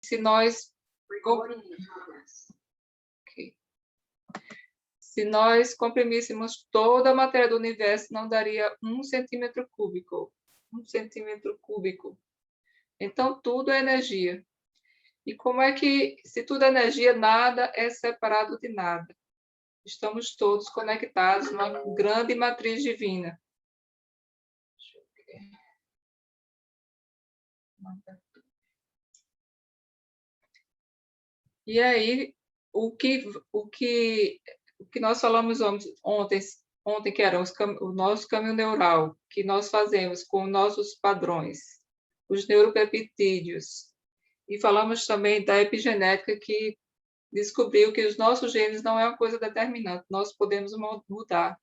se nós se nós comprimíssemos toda a matéria do universo, não daria 1 centímetro cúbico. 1 centímetro cúbico. Então, tudo é energia. E como é que, se tudo é energia, nada é separado de nada? Estamos todos conectados numa grande matriz divina. Deixa eu ver. E aí, o que nós falamos ontem que era o nosso caminho neural, que nós fazemos com nossos padrões, os neuropeptídeos, e falamos também da epigenética, que descobriu que os nossos genes não é uma coisa determinante, nós podemos mudar.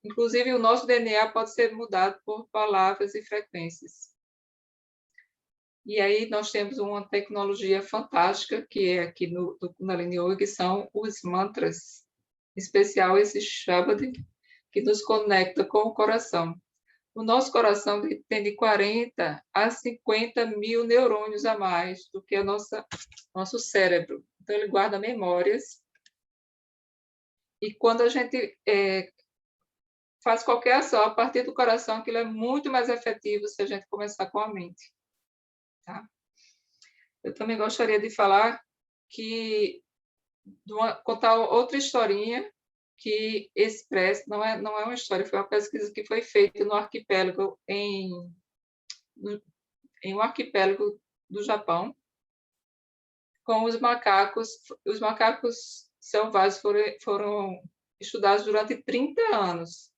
Inclusive, o nosso DNA pode ser mudado por palavras e frequências. E aí nós temos uma tecnologia fantástica, que é aqui no Kundalini Yoga, que são os mantras, em especial esse Shabad, que nos conecta com o coração. O nosso coração tem de 40 a 50 mil neurônios a mais do que o nosso cérebro. Então, ele guarda memórias. E quando a gente faz qualquer ação a partir do coração, aquilo é muito mais efetivo se a gente começar com a mente. Tá? Eu também gostaria de falar contar outra historinha que expressa, não é uma história, foi uma pesquisa que foi feita no arquipélago em um arquipélago do Japão, com os macacos. Os macacos selvagens foram estudados durante 30 anos.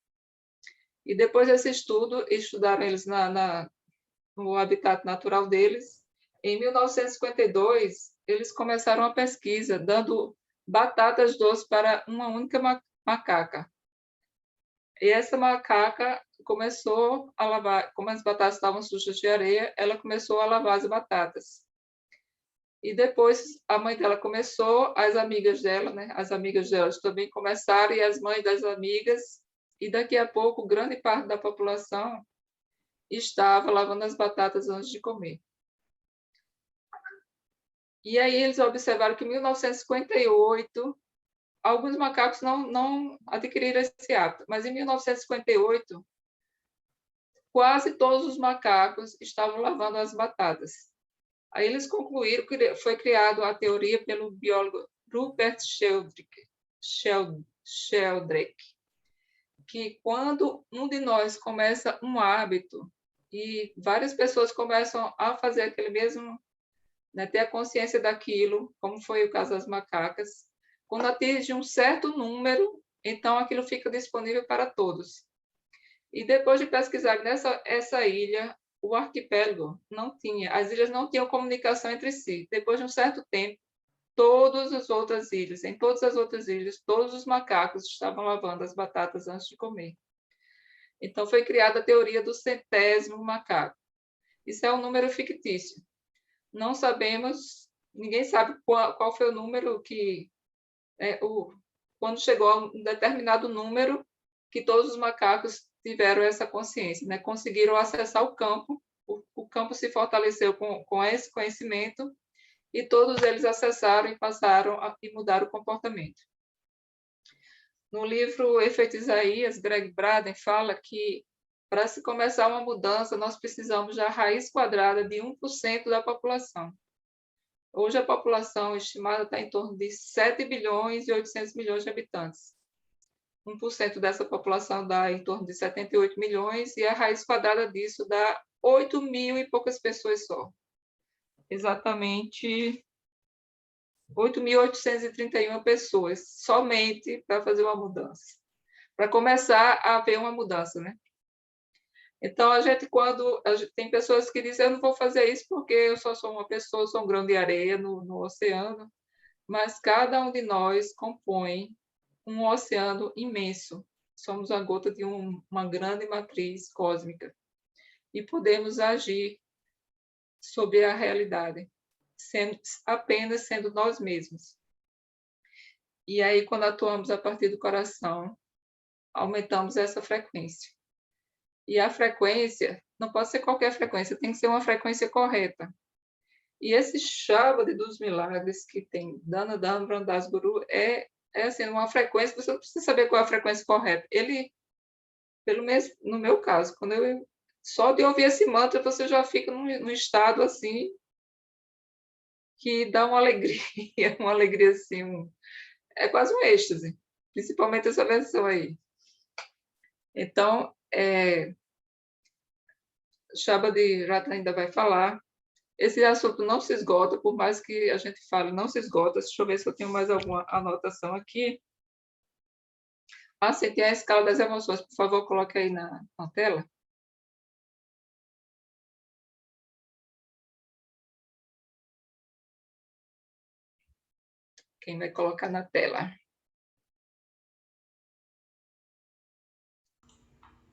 E depois desse estudo, estudaram eles no habitat natural deles. Em 1952, eles começaram a pesquisa, dando batatas doces para uma única macaca. E essa macaca começou a lavar, como as batatas estavam sujas de areia, ela começou a lavar as batatas. E depois a mãe dela começou, as amigas dela, né? As amigas delas também começaram, e as mães das amigas, e daqui a pouco grande parte da população estava lavando as batatas antes de comer. E aí eles observaram que em 1958, alguns macacos não adquiriram esse hábito, mas em 1958, quase todos os macacos estavam lavando as batatas. Aí eles concluíram que foi criada a teoria pelo biólogo Rupert Sheldrake, que quando um de nós começa um hábito e várias pessoas começam a fazer aquele mesmo, né, ter a consciência daquilo, como foi o caso das macacas, quando atinge um certo número, então aquilo fica disponível para todos. E depois de pesquisar essa ilha, o arquipélago as ilhas não tinham comunicação entre si. Depois de um certo tempo, em todas as outras ilhas, todos os macacos estavam lavando as batatas antes de comer. Então foi criada a teoria do 100º macaco. Isso é um número fictício. Não sabemos, ninguém sabe qual foi o número quando chegou a um determinado número, que todos os macacos tiveram essa consciência, né? Conseguiram acessar o campo campo se fortaleceu com esse conhecimento, e todos eles acessaram e passaram e mudaram o comportamento. No livro Efeito Isaías, Greg Braden fala que para se começar uma mudança, nós precisamos da raiz quadrada de 1% da população. Hoje a população estimada está em torno de 7 bilhões e 800 milhões de habitantes. 1% dessa população dá em torno de 78 milhões, e a raiz quadrada disso dá 8 mil e poucas pessoas só. Exatamente 8.831 pessoas, somente para fazer uma mudança. Para começar a haver uma mudança, né? Então, tem pessoas que dizem, eu não vou fazer isso porque eu só sou uma pessoa, sou um grão de areia no oceano, mas cada um de nós compõe um oceano imenso. Somos a gota de uma grande matriz cósmica e podemos agir sobre a realidade, apenas sendo nós mesmos. E aí, quando atuamos a partir do coração, aumentamos essa frequência. E a frequência não pode ser qualquer frequência, tem que ser uma frequência correta. E esse Shabad dos milagres que tem Dana Dana Brandas Guru é assim, uma frequência, você não precisa saber qual é a frequência correta. Ele, pelo menos no meu caso, quando eu só de ouvir esse mantra, você já fica num estado assim que dá uma alegria, uma alegria assim, é quase um êxtase, principalmente essa versão aí. Então, Shabad Rata ainda vai falar. Esse assunto não se esgota, por mais que a gente fale, não se esgota. Deixa eu ver se eu tenho mais alguma anotação aqui. Ah, sim, tem a escala das emoções. Por favor, coloque aí na tela. Quem vai colocar na tela?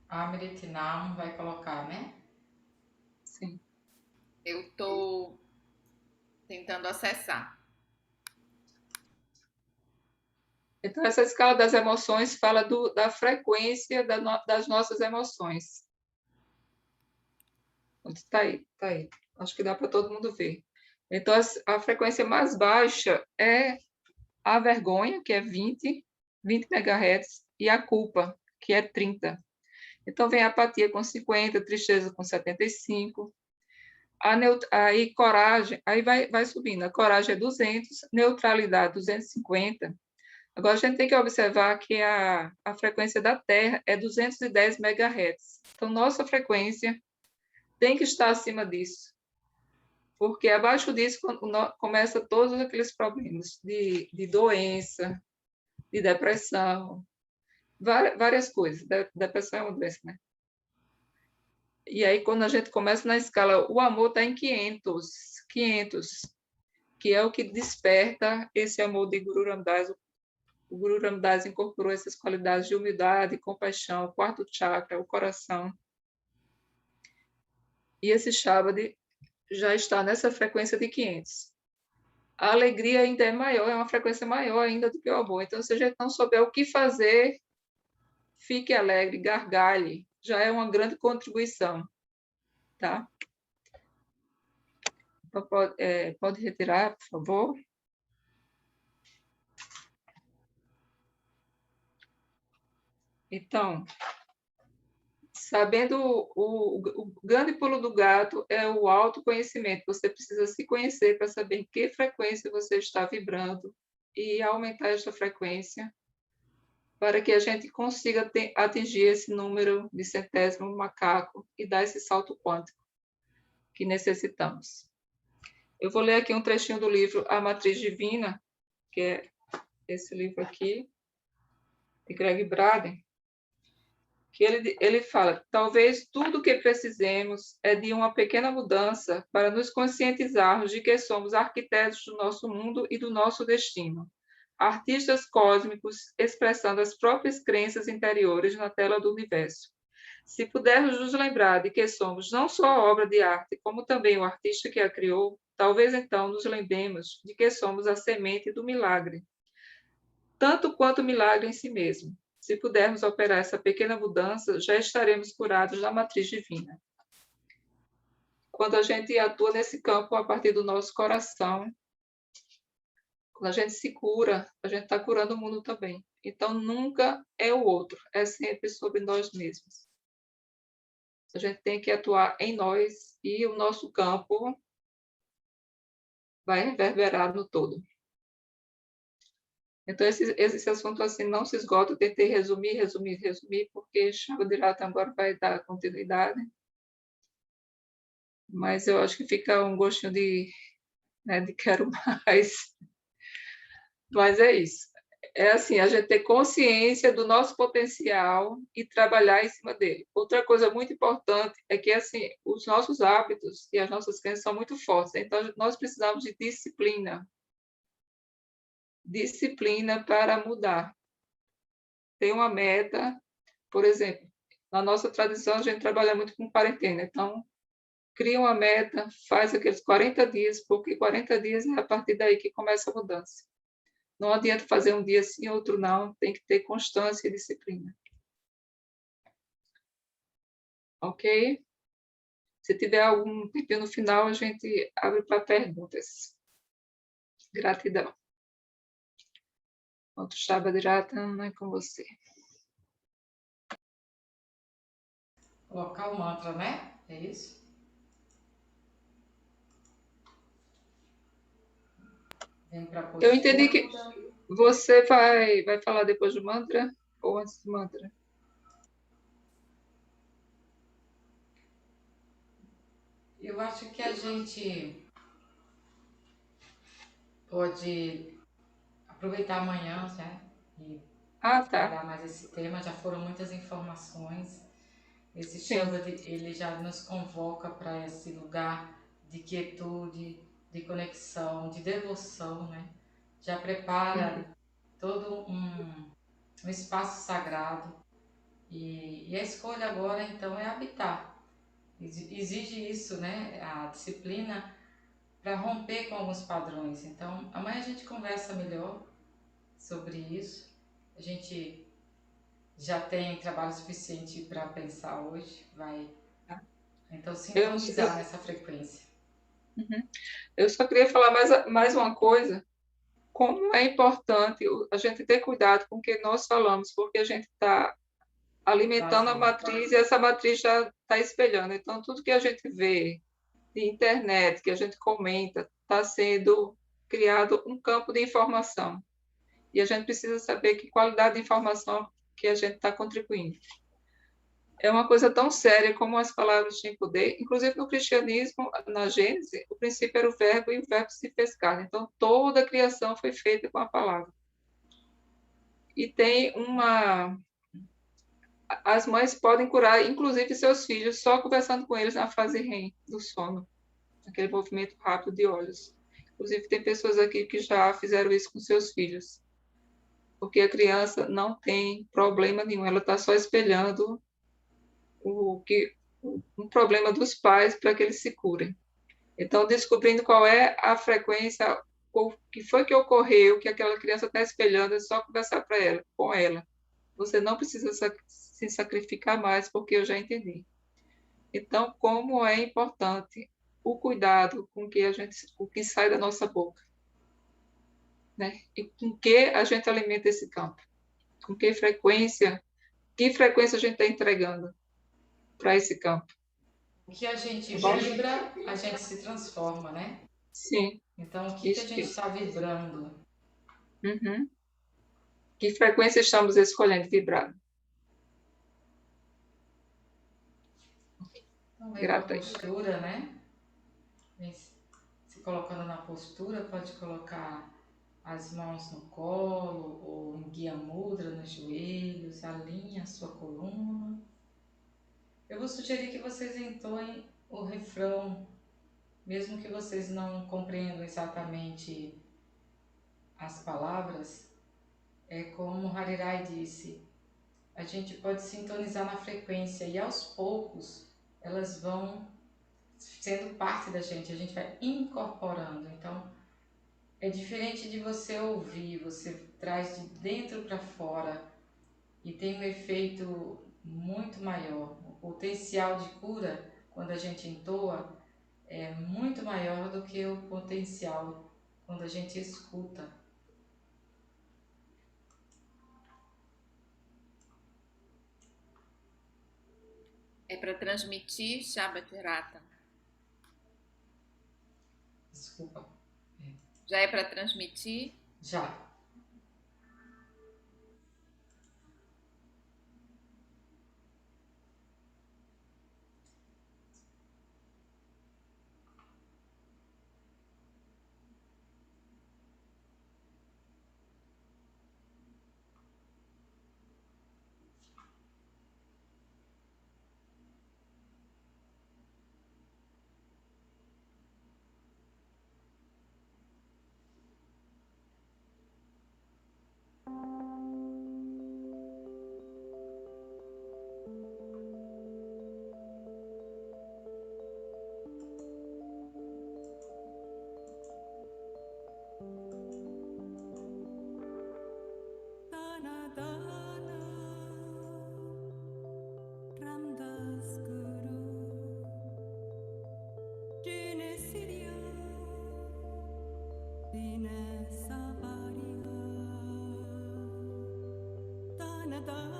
A Amritinam vai colocar, né? Sim. Eu estou tentando acessar. Então, essa escala das emoções fala da frequência das nossas emoções. Está aí, está aí. Acho que dá para todo mundo ver. Então, a frequência mais baixa é a vergonha, que é 20 MHz, e a culpa, que é 30. Então, vem a apatia com 50, tristeza com 75, aí coragem, aí vai subindo. A coragem é 200, neutralidade 250. Agora, a gente tem que observar que a frequência da Terra é 210 MHz. Então, nossa frequência tem que estar acima disso, porque abaixo disso começa todos aqueles problemas de doença, de depressão, várias coisas. Depressão é uma doença, né? E aí, quando a gente começa na escala, o amor está em 500, que é o que desperta esse amor de Guru Ramdas. O Guru Ramdas incorporou essas qualidades de humildade, compaixão, o quarto chakra, o coração. E esse Shabad já está nessa frequência de 500. A alegria ainda é maior, é uma frequência maior ainda do que o amor. Então, se a gente não souber o que fazer, fique alegre, gargalhe, já é uma grande contribuição, tá? Então, pode retirar, por favor. Então, sabendo o grande pulo do gato é o autoconhecimento. Você precisa se conhecer para saber em que frequência você está vibrando e aumentar esta frequência para que a gente consiga atingir esse número de centésimo macaco e dar esse salto quântico que necessitamos. Eu vou ler aqui um trechinho do livro A Matriz Divina, que é esse livro aqui, de Greg Braden, que ele fala: talvez tudo o que precisemos é de uma pequena mudança para nos conscientizarmos de que somos arquitetos do nosso mundo e do nosso destino, artistas cósmicos expressando as próprias crenças interiores na tela do universo. Se pudermos nos lembrar de que somos não só a obra de arte, como também o artista que a criou, talvez então nos lembremos de que somos a semente do milagre, tanto quanto o milagre em si mesmo. Se pudermos operar essa pequena mudança, já estaremos curados da matriz divina. Quando a gente atua nesse campo a partir do nosso coração, quando a gente se cura, a gente está curando o mundo também. Então, nunca é o outro, é sempre sobre nós mesmos. A gente tem que atuar em nós e o nosso campo vai reverberar no todo. Então, esse assunto assim não se esgota. Eu tentei resumir, porque Shabad agora vai dar continuidade. Mas eu acho que fica um gostinho de quero mais. Mas é isso. É assim, a gente ter consciência do nosso potencial e trabalhar em cima dele. Outra coisa muito importante é que assim, os nossos hábitos e as nossas crenças são muito fortes. Então, nós precisamos de disciplina. Disciplina para mudar. Tem uma meta, por exemplo, na nossa tradição a gente trabalha muito com quarentena. Então, cria uma meta, faz aqueles 40 dias, porque 40 dias é a partir daí que começa a mudança. Não adianta fazer um dia sim, outro não, tem que ter constância e disciplina. Ok? Se tiver algum tempinho no final, a gente abre para perguntas. Gratidão. Outro Shabbat é com você. Colocar o mantra, né? É isso? Vem para postura. Eu entendi que você vai falar depois do mantra ou antes do mantra? Eu acho que a gente pode aproveitar amanhã, né? E Ah, tá. trabalhar mais esse tema. Já foram muitas informações. Esse Sim. Shabbat, ele já nos convoca para esse lugar de quietude, de conexão, de devoção, né? Já prepara todo um espaço sagrado. E a escolha agora, então, é habitar. Exige isso, né? A disciplina para romper com alguns padrões. Então, amanhã a gente conversa melhor sobre isso. A gente já tem trabalho suficiente para pensar hoje, vai então Eu, sintonizar nessa frequência. eu só queria falar mais uma coisa. Como é importante a gente ter cuidado com o que nós falamos, porque a gente está alimentando a matriz e essa matriz já está espelhando. Então, tudo que a gente vê de internet, que a gente comenta, está sendo criado um campo de informação. E a gente precisa saber que qualidade de informação que a gente está contribuindo. É uma coisa tão séria como as palavras têm poder. Inclusive, no cristianismo, na Gênesis, o princípio era o verbo e o verbo se fez carne. Então, toda a criação foi feita com a palavra. E tem uma... As mães podem curar, inclusive, seus filhos, só conversando com eles na fase REM, do sono, aquele movimento rápido de olhos. Inclusive, tem pessoas aqui que já fizeram isso com seus filhos, porque a criança não tem problema nenhum, ela está só espelhando um problema dos pais para que eles se curem. Então, descobrindo qual é a frequência, o que foi que ocorreu, que aquela criança está espelhando, é só conversar para ela, com ela. Você não precisa se sacrificar mais, porque eu já entendi. Então, como é importante o cuidado com que o que sai da nossa boca, né? E com que a gente alimenta esse campo, com que frequência a gente está entregando para esse campo. O que a gente Tá bom? vibra, a gente se transforma, né? Sim, Então, o que a isso gente mesmo. está vibrando? Uhum. Que frequência estamos escolhendo vibrar? Então, vem para a Grata aí. postura, né? Vem se colocando na postura, pode colocar as mãos no colo ou em guia mudra nos joelhos, alinha a sua coluna. Eu vou sugerir que vocês entoem o refrão, mesmo que vocês não compreendam exatamente as palavras. É como Harirai disse, a gente pode sintonizar na frequência e aos poucos elas vão sendo parte da gente, a gente vai incorporando. Então, é diferente de você ouvir, você traz de dentro para fora e tem um efeito muito maior. O potencial de cura, quando a gente entoa, é muito maior do que o potencial quando a gente escuta. É para transmitir Shabbat Rata. Desculpa. Já é para transmitir? Já. Atala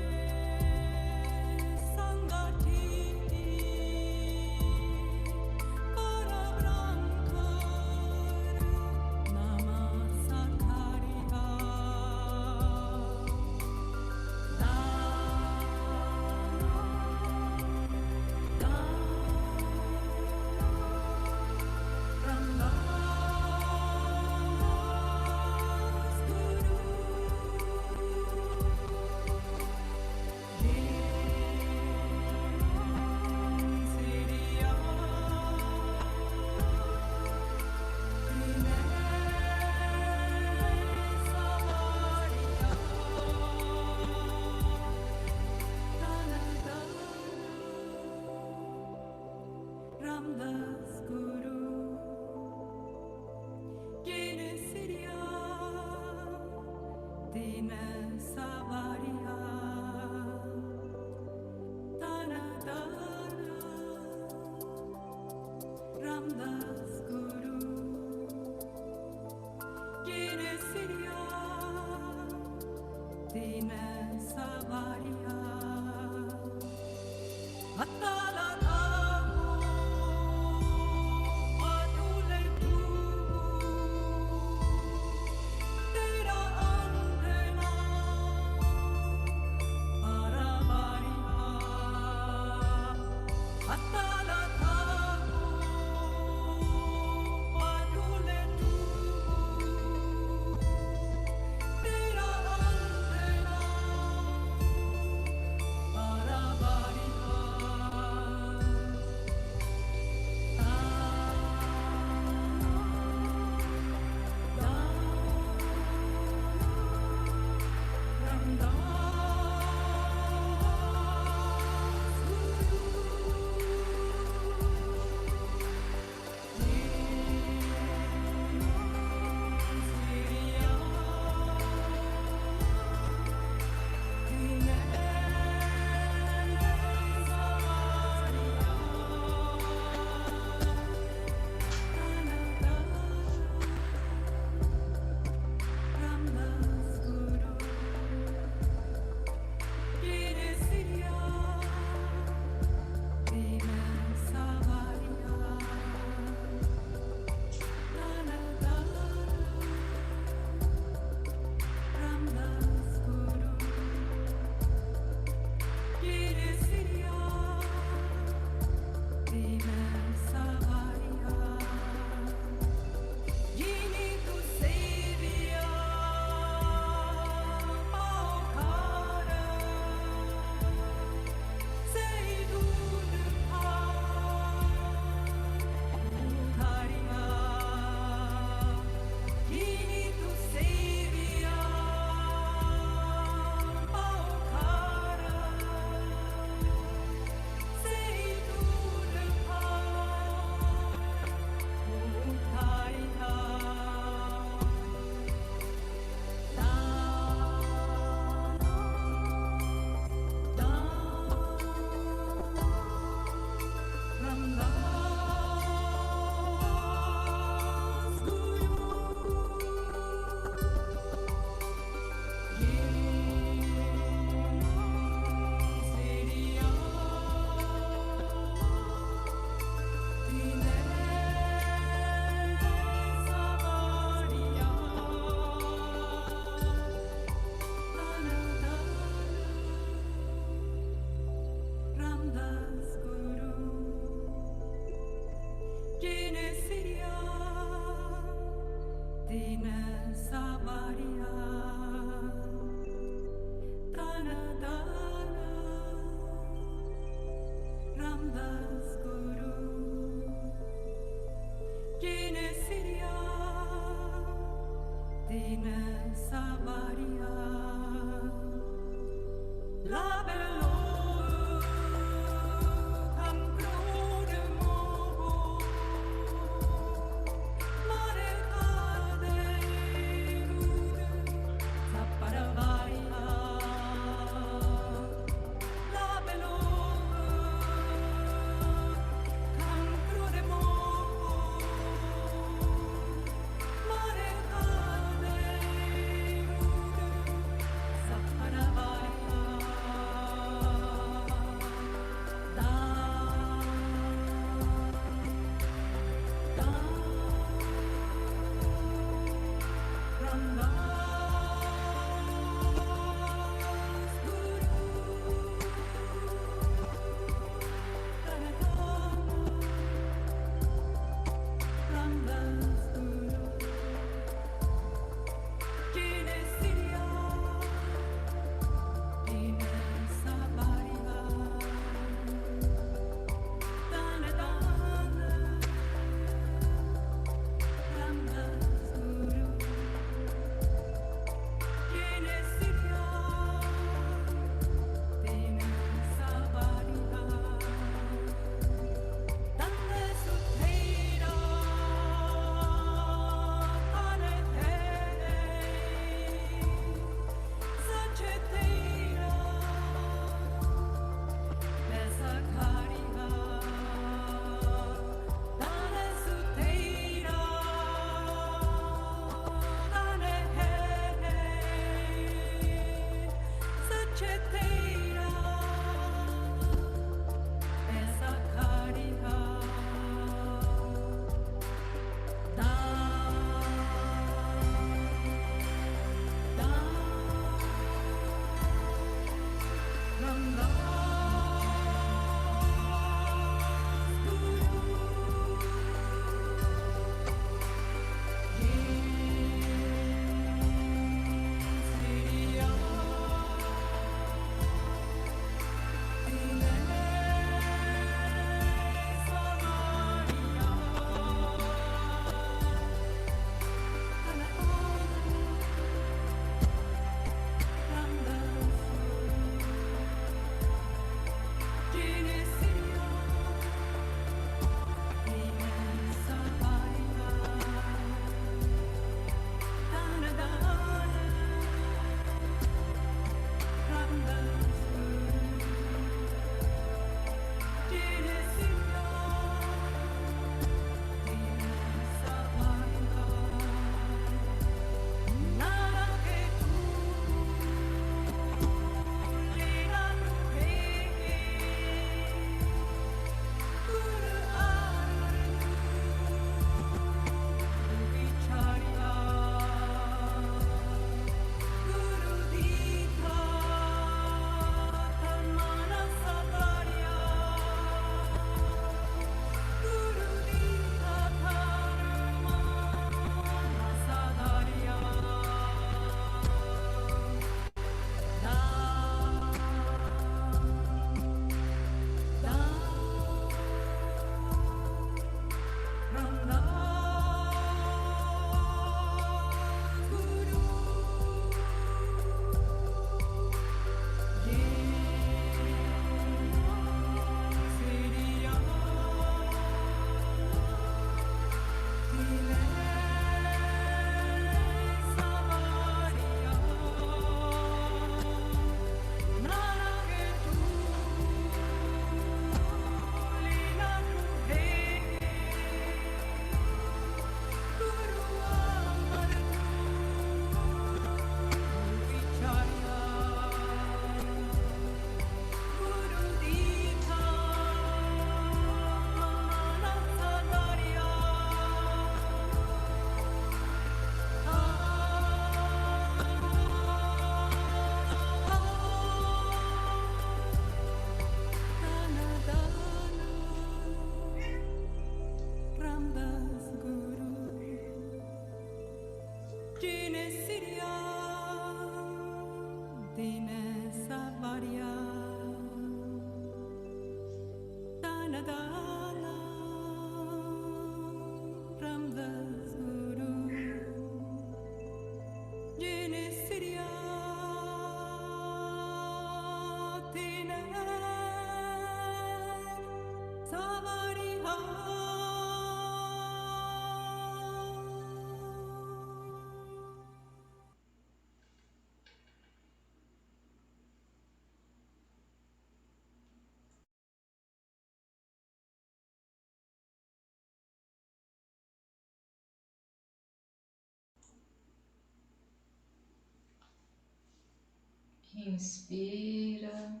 Inspira,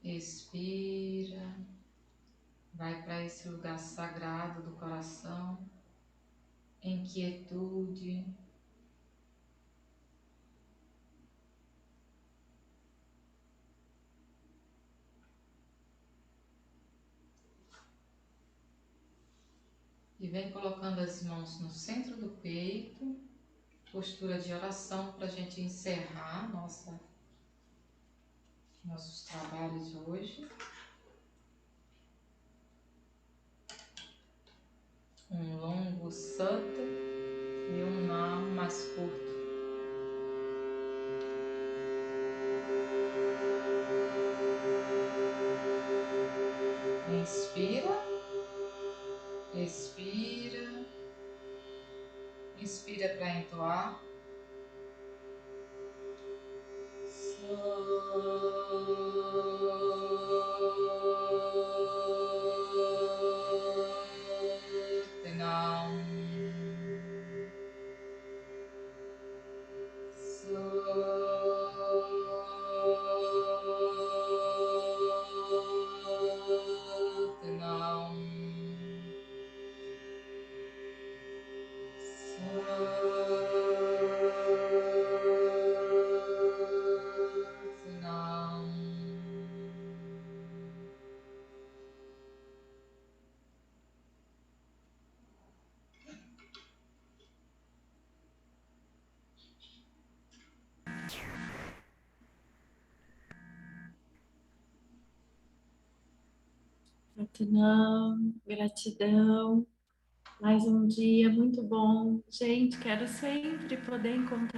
expira, vai para esse lugar sagrado do coração, em quietude. E vem colocando as mãos no centro do peito, postura de oração para a gente encerrar nossos trabalhos hoje. Um longo Sata e um Nam mais curto. Inspira, expira, inspira para entoar. Gratidão, gratidão. Mais um dia muito bom. Gente, quero sempre poder encontrar